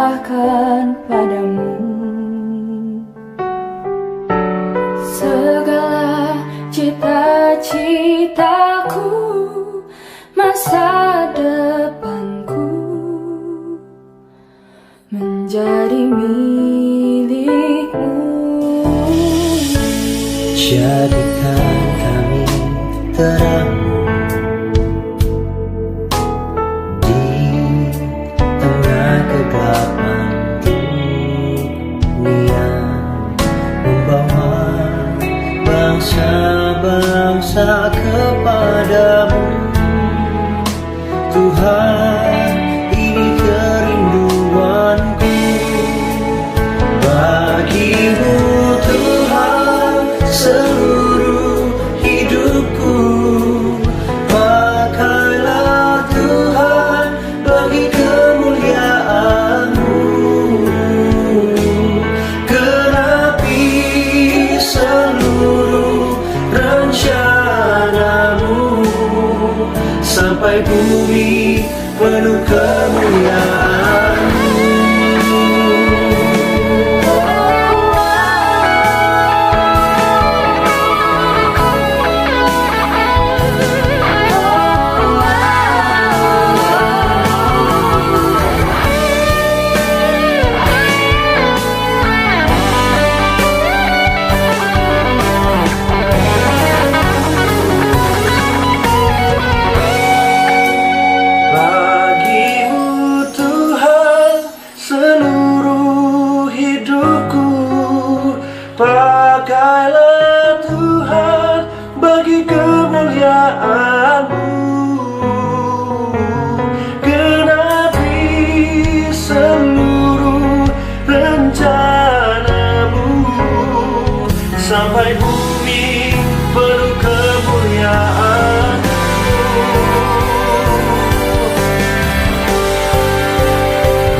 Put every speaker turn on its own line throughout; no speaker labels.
serahkan padamu segala cita-citaku, masa depanku menjadi milikmu.
Jadikan kami terang di tengah kegelapan dunia, membawa bangsa-bangsa kepadamu. Tuhan, ini kerinduanku bagimu. Tuhan, seluruh hidupku, pakailah Tuhan bagi kemuliaan-Mu. Genapi seluruh rencana-Mu sampai bumi penuh kemuliaan-Mu. Bagimu Tuhan seluruh hidupku, pakailah Tuhan bagi kemuliaan-Mu. Genapi seluruh rencana-Mu sampai bumi penuh kemuliaan-Mu.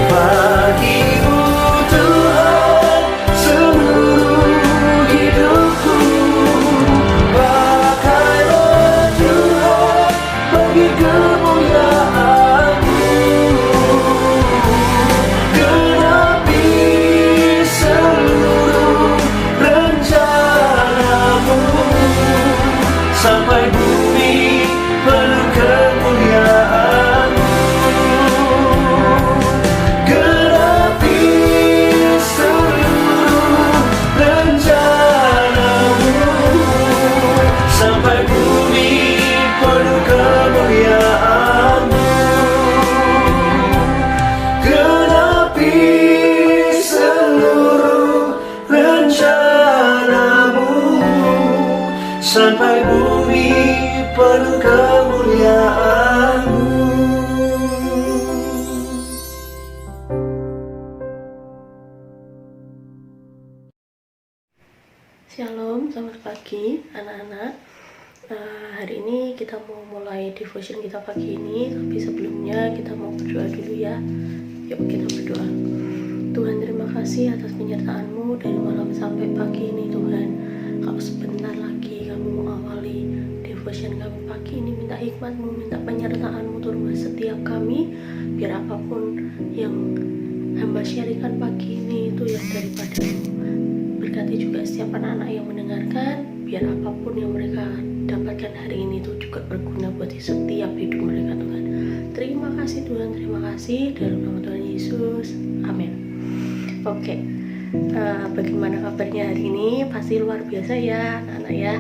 Bagimu Tuhan seluruh hidupku, pakailah Tuhan bagi kemuliaan-Mu. Genapi seluruh rencana-Mu sampai bumi penuh kemuliaan-Mu. Genapi seluruh rencana-Mu sampai bumi penuh kemuliaan-Mu. Genapi seluruh rencana-Mu sampai bumi penuh kemuliaan-Mu.
Shalom, selamat pagi anak-anak. Hari ini kita mau mulai devotion kita pagi ini, tapi sebelumnya kita mau berdoa dulu ya. Yuk kita berdoa. Tuhan, terima kasih atas penyertaan-Mu dari malam sampai pagi ini Tuhan. Kalau sebentar lagi kami mengawali devotion kami pagi ini, minta hikmat-Mu, minta penyertaan-Mu turun setiap kami, biar apapun yang hamba sharingkan pagi ini itu yang daripada-Mu. Berkati juga setiap anak-anak yang mendengarkan, biar apapun yang mereka dapatkan hari ini itu juga berguna buat setiap hidup mereka Tuhan. Terima kasih Tuhan, terima kasih dalam nama Tuhan Yesus, amin. Oke, bagaimana kabarnya hari ini? Pasti luar biasa ya anak-anak ya.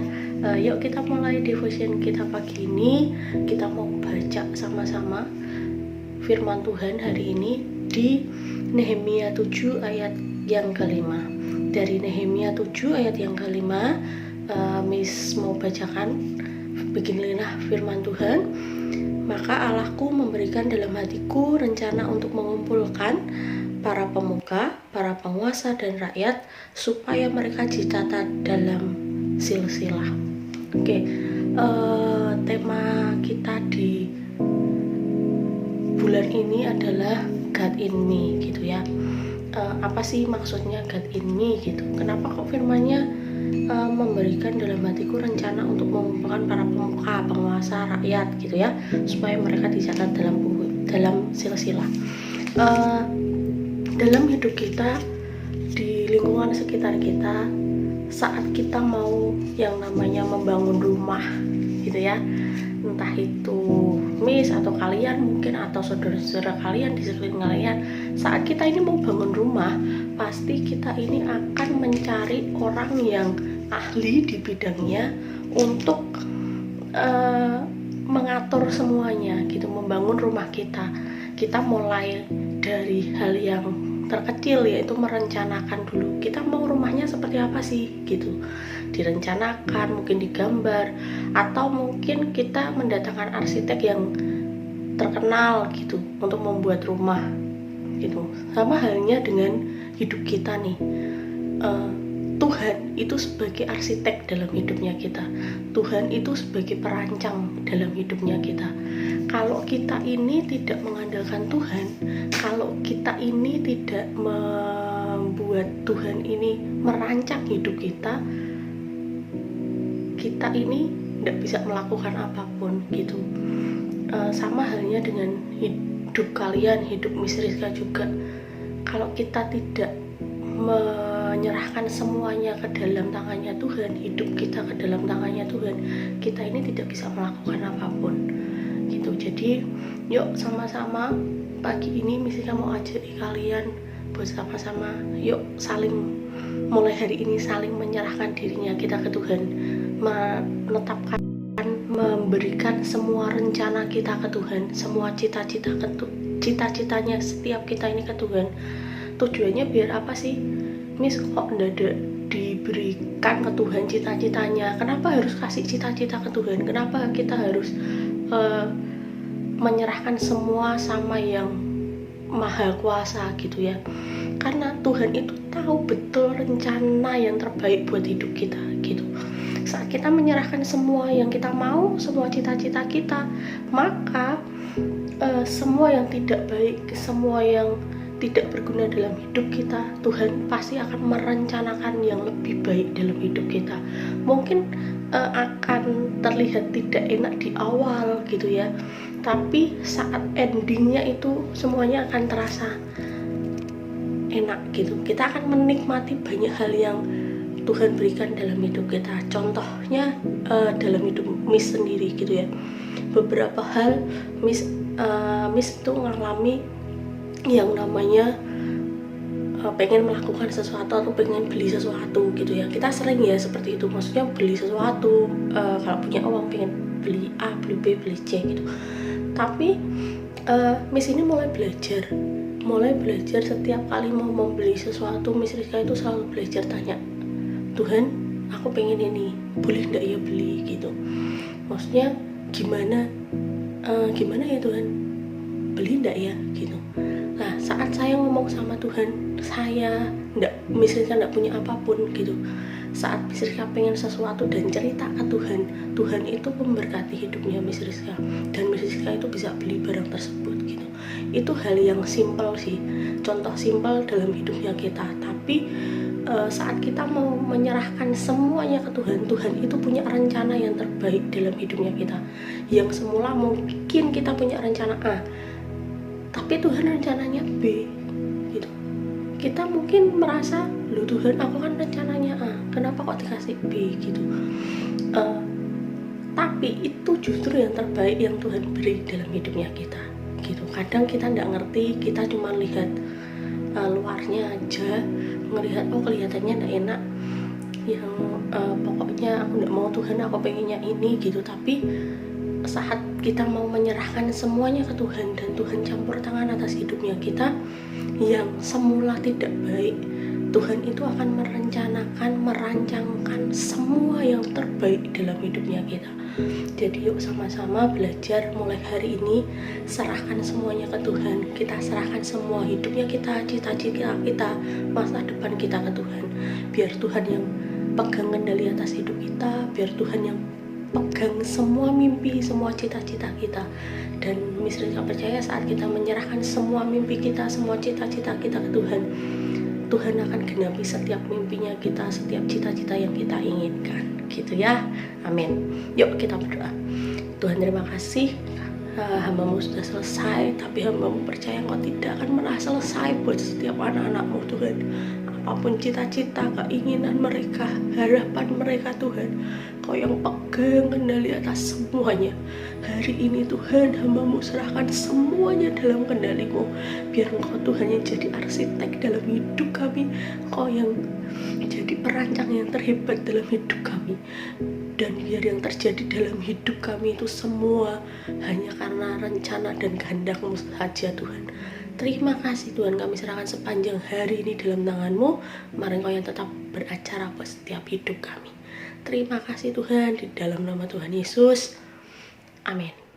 Yuk kita mulai devotion kita pagi ini. Kita mau baca sama-sama firman Tuhan hari ini di Nehemia 7 ayat yang kelima. Dari Nehemia 7 ayat yang kelima, Miss mau bacakan. Beginilah firman Tuhan. Maka Allahku memberikan dalam hatiku rencana untuk mengumpulkan para pemuka, para penguasa dan rakyat supaya mereka ditata dalam silsilah. Oke, tema kita di bulan ini adalah God in me gitu ya. Apa sih maksudnya God in me gitu? Kenapa kok firmannya memberikan dalam hatiku rencana untuk mengumpulkan para pemuka, penguasa, rakyat gitu ya, supaya mereka dicatat dalam silsilah. dalam hidup kita, di lingkungan sekitar kita, saat kita mau yang namanya membangun rumah gitu ya, entah itu Miss atau kalian mungkin atau saudara-saudara kalian di sekeliling kalian, saat kita ini mau bangun rumah, pasti kita ini akan mencari orang yang ahli di bidangnya untuk mengatur semuanya gitu, membangun rumah kita. Kita mulai dari hal yang terkecil, yaitu merencanakan dulu kita mau rumahnya seperti apa sih gitu, direncanakan, mungkin digambar, atau mungkin kita mendatangkan arsitek yang terkenal gitu untuk membuat rumah gitu. Sama halnya dengan hidup kita nih, Tuhan itu sebagai arsitek dalam hidupnya kita, Tuhan itu sebagai perancang dalam hidupnya kita. Kalau kita ini tidak mengandalkan Tuhan, kalau kita ini tidak membuat Tuhan ini merancang hidup kita, kita ini tidak bisa melakukan apapun gitu. Sama halnya dengan hidup kalian, hidup Miss Rizka juga. Kalau kita tidak menyerahkan semuanya ke dalam tangannya Tuhan, hidup kita ke dalam tangannya Tuhan, kita ini tidak bisa melakukan apapun gitu. Jadi yuk sama-sama pagi ini Miss Rizka mau ajak kalian buat sama-sama yuk saling, mulai hari ini saling menyerahkan dirinya kita ke Tuhan, menetapkan, memberikan semua rencana kita ke Tuhan, semua cita-citanya setiap kita ini ke Tuhan. Tujuannya biar apa sih? Miss kok ndak diberikan ke Tuhan cita-citanya? Kenapa harus kasih cita-cita ke Tuhan? Kenapa kita harus menyerahkan semua sama yang maha kuasa gitu ya? Karena Tuhan itu tahu betul rencana yang terbaik buat hidup kita gitu. Saat kita menyerahkan semua yang kita mau, semua cita-cita kita, maka semua yang tidak baik, semua yang tidak berguna dalam hidup kita, Tuhan pasti akan merencanakan yang lebih baik dalam hidup kita. Mungkin akan terlihat tidak enak di awal gitu ya, tapi saat endingnya itu semuanya akan terasa enak gitu. Kita akan menikmati banyak hal yang Tuhan berikan dalam hidup kita. Contohnya dalam hidup Miss sendiri gitu ya, beberapa hal Miss itu mengalami yang namanya pengen melakukan sesuatu atau pengen beli sesuatu gitu ya. Kita sering ya seperti itu, maksudnya beli sesuatu, kalau punya uang pengen beli A, beli B, beli C gitu. Tapi Miss ini mulai belajar setiap kali mau membeli sesuatu, Miss Rizka itu selalu belajar tanya, Tuhan aku pengen ini, boleh nggak ya beli gitu. Maksudnya gimana ya Tuhan, beli nggak ya gitu. Nah saat saya ngomong sama Tuhan, saya Miss Rizka nggak punya apapun gitu, saat Miss Rizka pengen sesuatu dan cerita ke Tuhan, Tuhan itu memberkati hidupnya Miss Rizka, dan Miss Rizka itu bisa beli barang tersebut gitu. Itu hal yang simpel sih, contoh simpel dalam hidupnya kita. Tapi saat kita mau menyerahkan semuanya ke Tuhan, Tuhan itu punya rencana yang terbaik dalam hidupnya kita. Yang semula mungkin kita punya rencana A, tapi Tuhan rencananya B gitu. Kita mungkin merasa, loh Tuhan aku kan rencananya A, kenapa kok dikasih B gitu. Tapi itu justru yang terbaik yang Tuhan beri dalam hidupnya kita gitu. Kadang kita nggak ngerti, kita cuma lihat luarnya aja, ngelihat oh kelihatannya nggak enak, yang pokoknya aku nggak mau Tuhan, aku pengennya ini gitu. Tapi saat kita mau menyerahkan semuanya ke Tuhan dan Tuhan campur tangan atas hidupnya kita yang semula tidak baik, Tuhan itu akan merancangkan semua yang terbaik dalam hidupnya kita. Jadi yuk sama-sama belajar mulai hari ini, serahkan semuanya ke Tuhan. Kita serahkan semua hidupnya kita, cita-cita kita, masa depan kita ke Tuhan. Biar Tuhan yang pegang kendali atas hidup kita, biar Tuhan yang pegang semua mimpi, semua cita-cita kita. Dan Miss Rizka percaya saat kita menyerahkan semua mimpi kita, semua cita-cita kita ke Tuhan, Tuhan akan genapi setiap mimpinya kita, setiap cita-cita yang kita inginkan gitu ya. Amin. Yuk kita berdoa. Tuhan terima kasih Hambamu sudah selesai, tapi hambamu percaya Engkau tidak akan pernah selesai buat setiap anak-anakmu Tuhan. Apapun cita-cita, keinginan mereka, harapan mereka Tuhan, Kau yang pegang kendali atas semuanya. Hari ini Tuhan, hambamu serahkan semuanya dalam kendali-Mu. Biar Engkau Tuhan yang jadi arsitek dalam hidup kami, Engkau yang jadi perancang yang terhebat dalam hidup kami. Dan biar yang terjadi dalam hidup kami itu semua hanya karena rencana dan kehendak-Mu saja Tuhan. Terima kasih Tuhan, kami serahkan sepanjang hari ini dalam tangan-Mu. Mari Engkau yang tetap beracara buat setiap hidup kami. Terima kasih Tuhan, di dalam nama Tuhan Yesus. Amin.